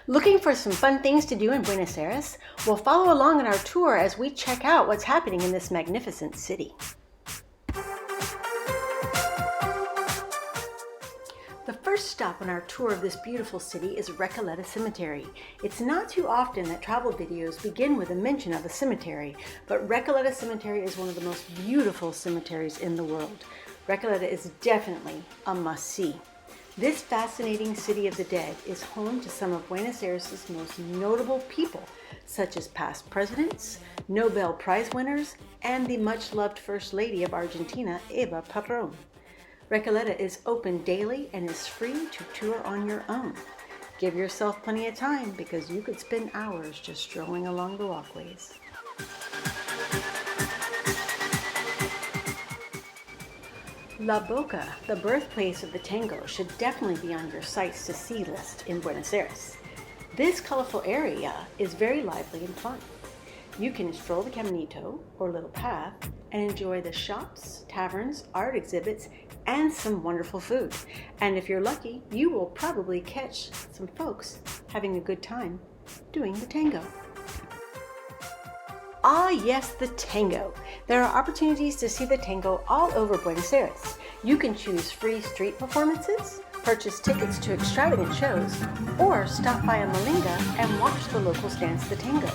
Looking for some fun things to do in Buenos Aires? Well, follow along on our tour as we check out what's happening in this magnificent city. The first stop on our tour of this beautiful city is Coleta Cemetery. It's not too often that travel videos begin with a mention of a cemetery, but Coleta Cemetery is one of the most beautiful cemeteries in the world. Coleta is definitely a must-see. This fascinating city of the dead is home to some of Buenos Aires' most notable people, such as past presidents, Nobel Prize winners, and the much-loved First Lady of Argentina, Eva Perón. Coleta is open daily and is free to tour on your own. Give yourself plenty of time because you could spend hours just strolling along the walkways. La Boca, the birthplace of the tango, should definitely be on your sights to see list in Buenos Aires. This colorful area is very lively and fun. You can stroll the caminito, or little path, and enjoy the shops, taverns, art exhibits, and some wonderful food. And if you're lucky, you will probably catch some folks having a good time doing the tango. Ah yes, the tango. There are opportunities to see the tango all over Buenos Aires. You can choose free street performances, purchase tickets to extravagant shows, or stop by a malinga and watch the locals dance the tango.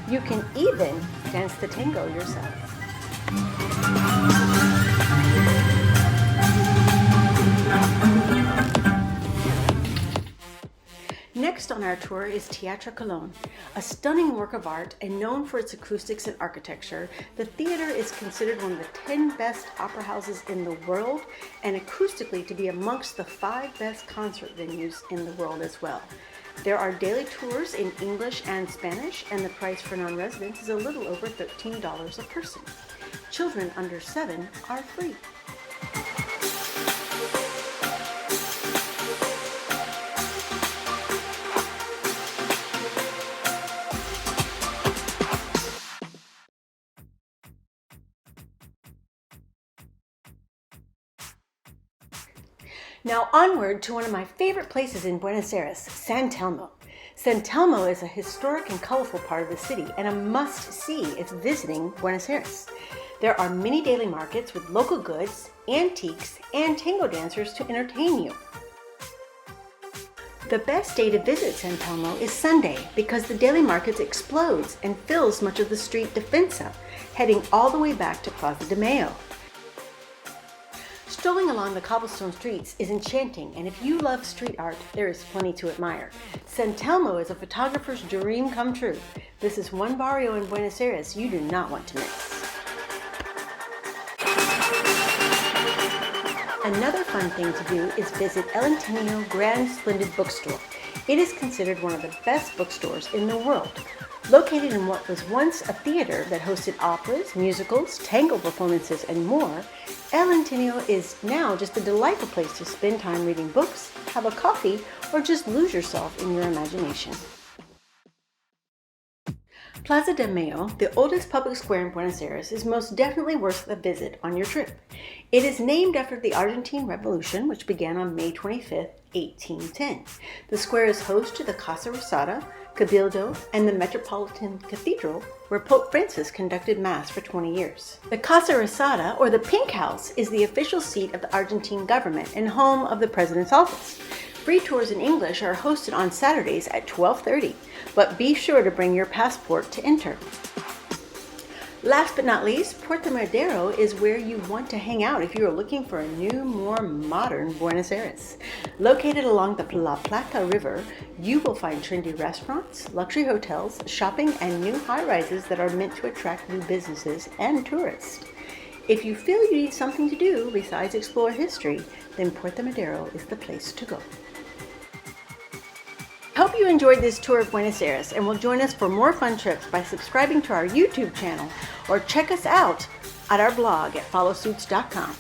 You can even dance the tango yourself. Next on our tour is Teatro Colon. A stunning work of art and known for its acoustics and architecture, the theater is considered one of the 10 best opera houses in the world and acoustically to be amongst the 5 best concert venues in the world as well. There are daily tours in English and Spanish, and the price for non-residents is a little over $13 a person. Children under 7 are free. Now onward to one of my favorite places in Buenos Aires, San Telmo. San Telmo is a historic and colorful part of the city and a must-see if visiting Buenos Aires. There are many daily markets with local goods, antiques, and tango dancers to entertain you. The best day to visit San Telmo is Sunday because the daily market explodes and fills much of the street Defensa, heading all the way back to Plaza de Mayo. Strolling along the cobblestone streets is enchanting, and if you love street art, there is plenty to admire. San Telmo is a photographer's dream come true. This is one barrio in Buenos Aires you do not want to miss. Another fun thing to do is visit El Ingenio Grand Splendid Bookstore. It is considered one of the best bookstores in the world. Located in what was once a theater that hosted operas, musicals, tango performances, and more, El Ingenio is now just a delightful place to spend time reading books, have a coffee, or just lose yourself in your imagination. Plaza de Mayo, the oldest public square in Buenos Aires, is most definitely worth a visit on your trip. It is named after the Argentine Revolution, which began on May 25, 1810. The square is host to the Casa Rosada, Cabildo, and the Metropolitan Cathedral, where Pope Francis conducted Mass for 20 years. The Casa Rosada, or the Pink House, is the official seat of the Argentine government and home of the President's office. Free tours in English are hosted on Saturdays at 12:30, but be sure to bring your passport to enter. Last but not least, Porta Madero is where you want to hang out if you are looking for a new, more modern Buenos Aires. Located along the La Plata River, you will find trendy restaurants, luxury hotels, shopping, and new high-rises that are meant to attract new businesses and tourists. If you feel you need something to do besides explore history, then Porta Madero is the place to go. Hope you enjoyed this tour of Buenos Aires and will join us for more fun trips by subscribing to our YouTube channel or check us out at our blog at followsuits.com.